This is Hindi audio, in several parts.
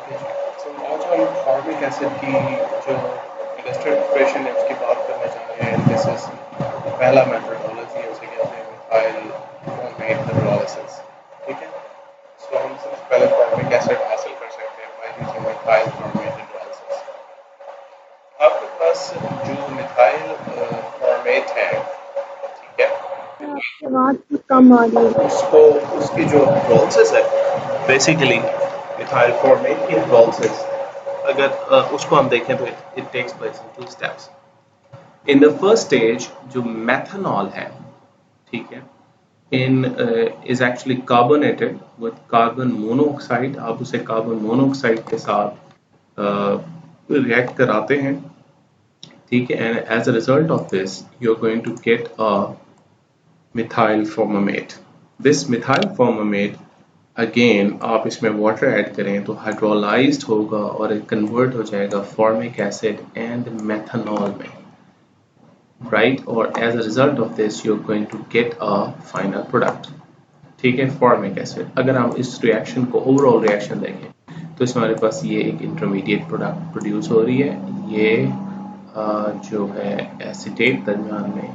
तो आज हम फॉर्मिक एसिड की जो इंडस्ट्रियल प्रिपरेशन है उसकी बात करना चाह रहे हैं। दिस इज पहला मेथडोलॉजी है, उसे कहते हैं मिथाइल फॉर्मेट हाइड्रोलाइसिस। ठीक है, सो हम सबसे पहले फॉर्मिक एसिड हासिल कर सकते हैं by using methyl formate hydrolysis. आपके पास जो मिथाइल फॉर्मेट है, ठीक है, आपकी आवाज बहुत कम आ रही है। उसको उसकी जो प्रोसेस है बेसिकली मिथाइल फॉर्मेट की प्रोसेस, अगर उसको हम देखें तो it takes place in two steps. In the first stage जो मेथनॉल है, ठीक है, in is actually carbonated with carbon monoxide. आप उसे कार्बन मोनोऑक्साइड के साथ रिएक्ट कराते हैं, ठीक है, and as a result of this you are going to get a methyl formate. This methyl formate again आप इसमें वाटर ऐड करें तो हाइड्रोलाइज्ड होगा और कन्वर्ट हो जाएगा फॉर्मिक एसिड एंड मेथनॉल में, राइट, और as a result of this you are going to get a final product, ठीक है, फॉर्मिक एसिड। अगर हम इस रिएक्शन को ओवरऑल रिएक्शन देखें तो इसमें हमारे पास ये एक इंटरमीडिएट प्रोडक्ट प्रोड्यूस हो रही है। ये जो है एसिटेट दरमियान में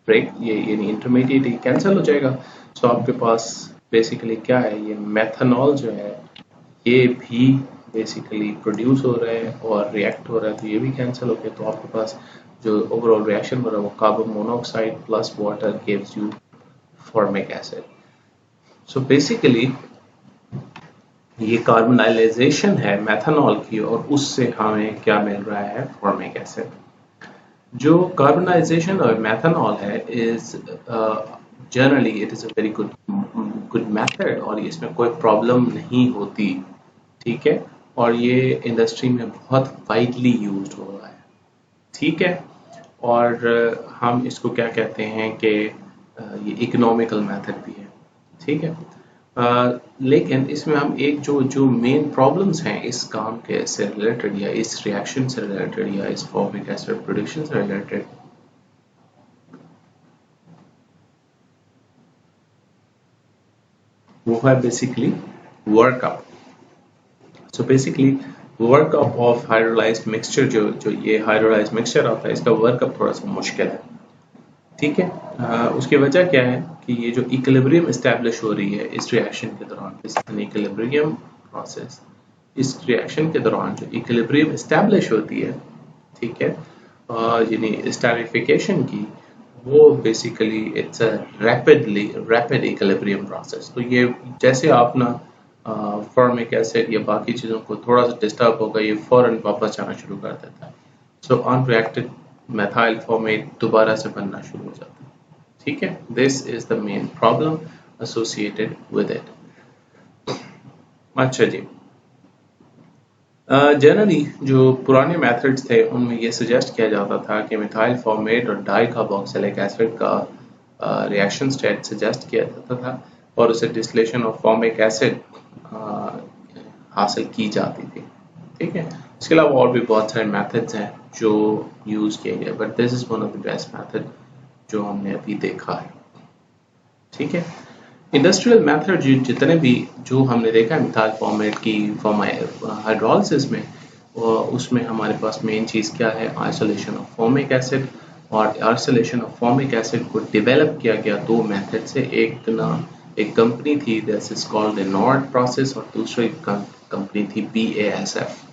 ब्रेक, ये यानी इंटरमीडिएट ये कैंसिल हो जाएगा। सो आपके पास बेसिकली क्या है, ये मेथनॉल जो है ये भी बेसिकली प्रोड्यूस हो रहा है और रिएक्ट हो रहा है, तो ये भी कैंसिल हो गया। तो आपके पास जो ओवरऑल रिएक्शन हो रहा है वो carbon monoxide plus water gives you formic acid. So basically ये कार्बोनाइलेशन है मेथनॉल की और उससे हमें क्या मिल रहा है, फॉर्मिक एसिड। जो कार्बोनाइजेशन और मेथनॉल है is generally it is a very good method और इसमें कोई प्रॉब्लम नहीं होती, ठीक है, और ये इंडस्ट्री में बहुत वाइडली यूज्ड हो रहा है, ठीक है, और हम इसको क्या कहते हैं कि ये इकोनॉमिकल मेथड भी है, ठीक है। लेकिन इसमें हम एक जो जो मेन प्रॉब्लम्स हैं इस काम के से रिलेटेड या इस रिएक्शन से रिलेटेड या इस फॉर्मिक एसिड प्रोडक्शन से रिलेटेड, वो है basically workup. So basically workup of hydrolysed mixture, जो जो ये हाइड्रोलाइज्ड मिक्सचर आता है इसका वर्कअप थोड़ा सा मुश्किल है, ठीक है। उसकी वजह क्या है कि ये जो इक्विलिब्रियम इस्टेब्लिश हो रही है इस रिएक्शन के दौरान, this is an equilibrium process. इस रिएक्शन के दौरान जो इक्विलिब्रियम इस्टेब्लिश होती है, ठीक है, यानी स्टेरिफिकेशन की, वो basically it's a rapid equilibrium process. तो ये जैसे आप ना फॉर्मिक एसिड या बाकी चीज़ों को थोड़ा सा डिस्टर्ब होगा ये फ़ौरन वापस जाना शुरू कर देता है। सो अनरिएक्टेड methyl formate दोबारा से बनना शुरू हो जाता है, ठीक है। This is the main problem associated with it. अच्छा जी, जनरली जो पुराने मेथड्स थे उनमें ये सजेस्ट किया जाता था कि मिथाइल फॉर्मेट और डाई कार्बोक्सिलिक एसिड का रिएक्शन स्टेट सजेस्ट किया जाता था और उसे डिस्टिलेशन ऑफ फॉर्मिक एसिड हासिल की जाती थी, ठीक है। इसके अलावा और भी बहुत सारे मेथड्स हैं जो यूज़ किए गए, but this is one of the best method जो हमने अभी देखा है, ठीक है। इंडस्ट्रियल मेथड जितने भी जो हमने देखा है मिथाइल फॉर्मेट की हाइड्रोलिसिस में, उसमें हमारे पास मेन चीज़ क्या है, आइसोलेशन ऑफ फॉर्मिक एसिड। और आइसोलेशन ऑफ फॉर्मिक एसिड को डेवलप किया गया दो मेथड से, एक कंपनी थी this is called the Nord process और दूसरी कंपनी थी BASF।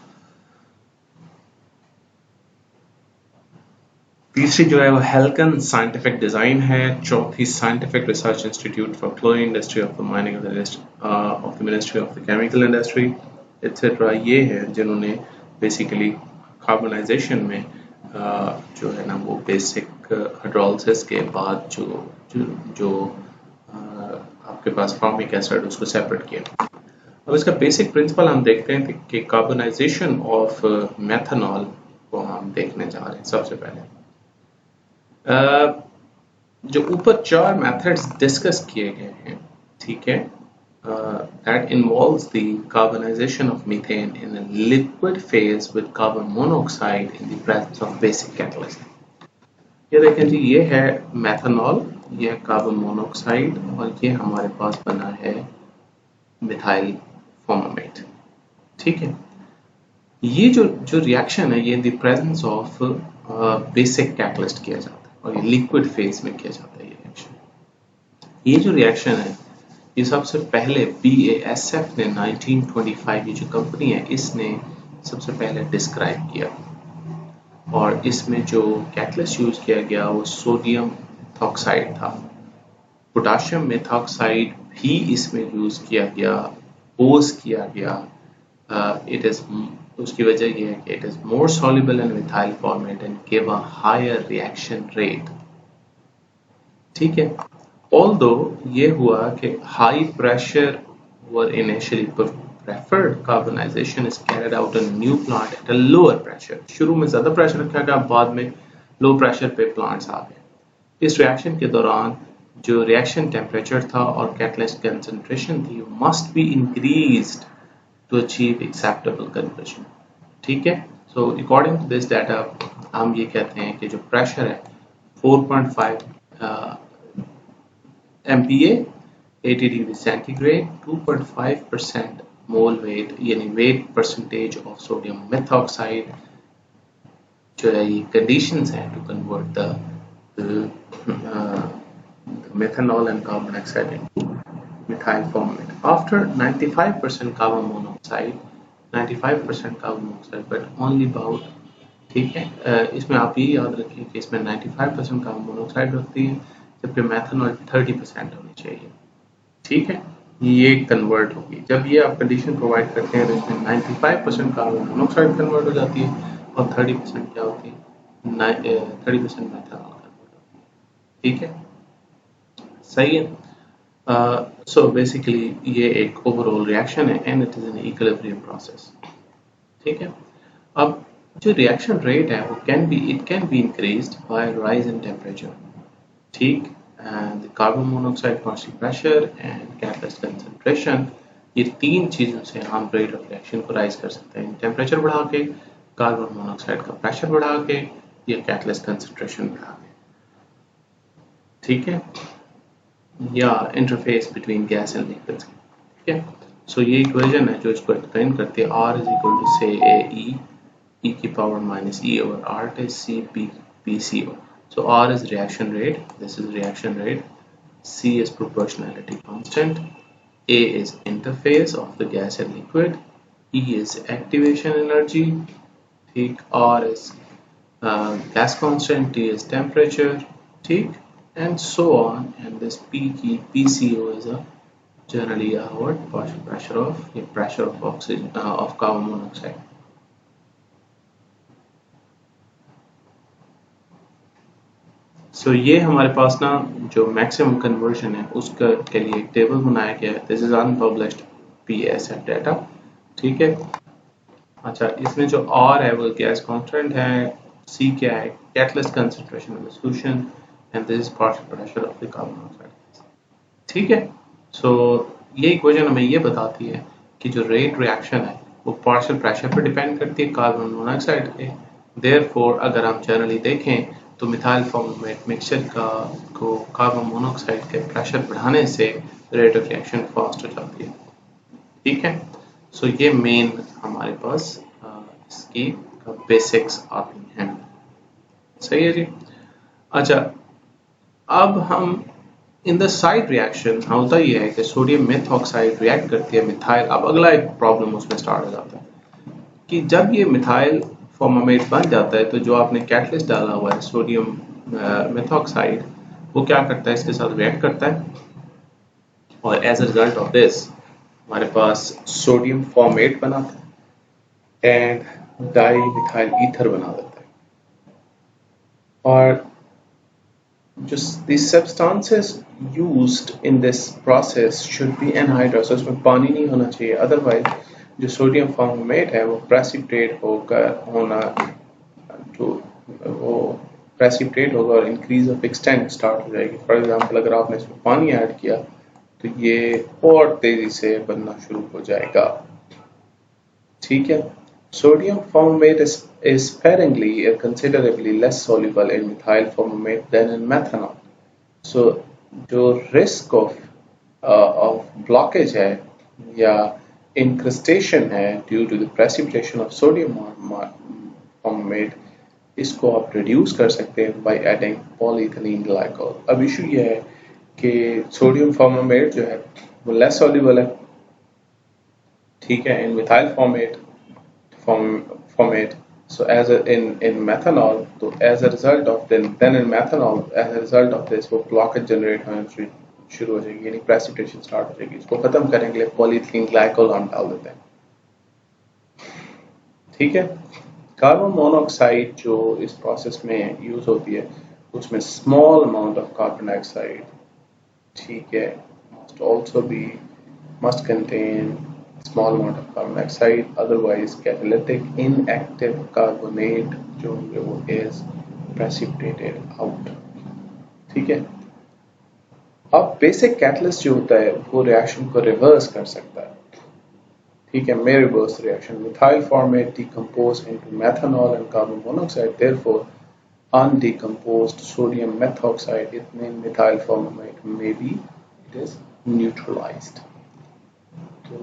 तीसरी जो है वो हेल्कन साइंटिफिक डिज़ाइन है। चौथी scientific research institute for chlorine industry of the mining of the ministry of the chemical industry etcetera. ये है जिन्होंने बेसिकली कार्बोनाइजेशन में जो है ना वो बेसिक हाइड्रोलिसिस के बाद जो जो, जो आपके पास फॉर्मिक एसिड उसको सेपरेट किया। अब इसका बेसिक प्रिंसिपल हम देखते हैं कि कार्बोनाइजेशन ऑफ मेथनॉल को हम देखने जा रहे हैं। सबसे पहले जो ऊपर चार मेथड्स डिस्कस किए गए हैं, ठीक है, that involves the carbonization of methane in a liquid phase with carbon monoxide in the presence of basic catalyst। ये देखें जी, ये है मेथनॉल, ये है कार्बन मोनोऑक्साइड और ये हमारे पास बना है मिथाइल फॉर्मेट, ठीक है। ये जो जो रिएक्शन है, ये in the presence of basic catalyst किया जाता है और ये लिक्विड फेज में किया जाता है। ये रिएक्शन, ये जो रिएक्शन है, ये सबसे पहले BASF ने 1925, ये जो कंपनी है इसने सबसे पहले डिस्क्राइब किया, और इसमें जो कैटलिस्ट यूज किया गया वो सोडियम मेथॉक्साइड था। पोटाशियम मेथॉक्साइड भी इसमें यूज किया गया, पोज किया गया। इट इज, उसकी वजह यह है कि it is more soluble in methyl format and give a higher reaction rate। ठीक है, although ये हुआ कि high pressure were initially preferred, carbonization is carried out in new plant at a lower pressure। शुरू में ज्यादा प्रेशर रखा गया, बाद में लो प्रेशर पे प्लांट्स आ गए। इस रिएक्शन के दौरान जो रिएक्शन टेम्परेचर था और कैटलिस्ट कंसंट्रेशन थी must be increased to achieve acceptable conversion. ठीक है, so according to this data हम ये कहते हैं कि जो प्रेशर है 4.5 MPa 80 degree centigrade, 2.5% mole weight यानी weight percentage of sodium methoxide, जो है ये कंडीशंस हैं to convert the methanol and carbon monoxide into methyl formate after 95% carbon monoxide, 95% carbon monoxide but only about, ठीक है, इसमें आप ये याद रखिए कि इसमें 95% कार्बन मोनोऑक्साइड रखती है, जबकि मेथनॉल 30% होनी चाहिए। ठीक है, ये कन्वर्ट होगी। जब ये आप कंडीशन प्रोवाइड करते हैं तो इसमें 95% कार्बन मोनोऑक्साइड कन्वर्ट हो जाती है और 30% क्या होती है, 30% मेथनॉल कन्वर्ट होती है। ठीक है, सही है। सो बेसिकली ये एक ओवरऑल रिएक्शन है and it is an equilibrium process. ठीक है, अब जो रिएक्शन रेट है वो can be increased by rise in temperature. ठीक, and carbon monoxide partial pressure and catalyst concentration, ये तीन चीजों से हम रेट ऑफ रिएक्शन को राइज कर सकते हैं, टेम्परेचर बढ़ा के, कार्बन मोनोऑक्साइड का प्रेशर बढ़ा के, या कैटलिस्ट कंसंट्रेशन बढ़ा के। ठीक है, या interface between gas and liquids. ठीक है, सो ये इक्वेशन है जो इसको एक्सप्लेन करती है। R इज इक्वल टू से e की power minus e over R is C PCO। So R is reaction rate, this is reaction rate, C is proportionality constant, A is interface of the gas and liquid, E is activation energy, ठीक, R is gas constant, T is temperature, ठीक, and so on, and this PCO is a generally a what partial pressure of pressure of oxygen of carbon monoxide। सो ये हमारे पास ना जो मैक्सिमम कन्वर्जन है उसका के लिए एक टेबल बनाया गया है। This is unpublished BASF data. ठीक है, अच्छा, इसमें जो R है वो गैस कांस्टेंट है, C क्या है, catalyst concentration of the solution, and this is partial pressure of the carbon monoxide. ठीक है, सो ये इक्वेशन हमें ये बताती है कि जो रेट रिएक्शन है वो पार्शियल प्रेशर पर डिपेंड करती है कार्बन मोनोऑक्साइड पे। देयरफॉर अगर हम जनरली देखें तो मिथाइल फॉर्मेट मिक्सचर को कार्बन मोनोऑक्साइड के प्रेशर बढ़ाने से रेट ऑफ रिएक्शन फास्ट हो जाती है। ठीक है, सो ये मेन हमारे पास इसकी बेसिक्स आती हैं। सही है जी। अच्छा, अब हम इन द साइड रिएक्शन होता ये है कि सोडियम मेथॉक्साइड रिएक्ट करती है मिथाइल। अब अगला एक प्रॉब्लम उसमें स्टार्ट हो जाता है कि जब ये मिथाइल फॉर्मेट बन जाता है तो जो आपने कैटलिस्ट डाला हुआ है सोडियम मेथॉक्साइड, वो क्या करता है, इसके साथ रिएक्ट करता है और as a result of this हमारे पास सोडियम फॉर्मेट बनाता है एंड डाई मिथाइल ईथर बना देता है। और जो the substances used in this process should be anhydrous, उसमें पानी नहीं होना चाहिए, अदरवाइज जो सोडियम फॉर्मेट है वो प्रेसिपिटेट होगा और इंक्रीज ऑफ एक्सटेंट स्टार्ट हो जाएगी। फॉर एग्जांपल अगर आपने इसमें पानी ऐड किया तो ये और तेजी से बनना शुरू हो जाएगा। ठीक है, sodium formate is sparingly considerably less soluble in methyl formate than in methanol। So जो risk of blockage है या इंक्रिस्टेशन है due to the precipitation of sodium formate, इसको आप रिड्यूस कर सकते हैं बाय एडिंग पॉलीइथिलीन ग्लाइकोल। अब इशू ये है कि सोडियम फॉर्मेट जो है वो लेस सॉल्युबल है, ठीक है, in methyl formate. So as in methanol, तो as a result of then in methanol, as a result of this वो blockage generate होना शुरू हो जाएगी, यानी precipitation start हो जाएगी। इसको खत्म करने के लिए पॉलीइथिलीन ग्लाइकोल हम डाल देते हैं, ठीक है। कार्बन मोनोऑक्साइड जो इस प्रोसेस में यूज होती है उसमें small amount of carbon dioxide, ठीक है, must contain small amount of carbon dioxide, otherwise catalytic inactive carbonate जो वो is precipitated out, ठीक है। अब बेसिक कैटलिस्ट जो होता है वो रिएक्शन को रिवर्स कर सकता है, ठीक है, may reverse the reaction. Methyl formate decompose into methanol and carbon monoxide, therefore undecomposed sodium methoxide, it means methyl formate maybe it is neutralized. तो